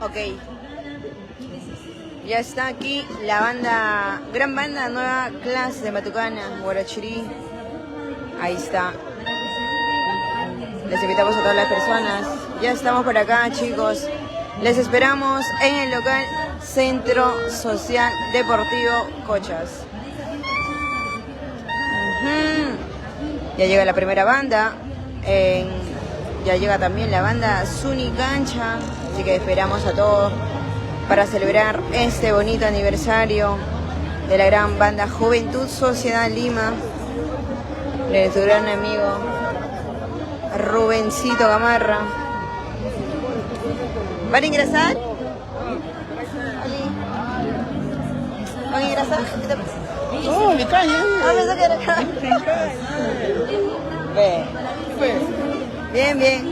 Ok. Ya está aquí la banda, gran banda, nueva clase de Matucana, Guarachirí. Ahí está. Les invitamos a todas las personas. Ya estamos por acá, chicos. Les esperamos en el local Centro Social Deportivo Cochas. Ya llega la primera banda. Ya llega también la banda Suni Cancha. Así que esperamos a todos para celebrar este bonito aniversario de la gran banda Juventud Sociedad Lima, de tu gran amigo Rubencito Gamarra. ¿Van a ingresar? ¿Van a ingresar? Oh, me cae. Pensé que era acá. Bien, bien.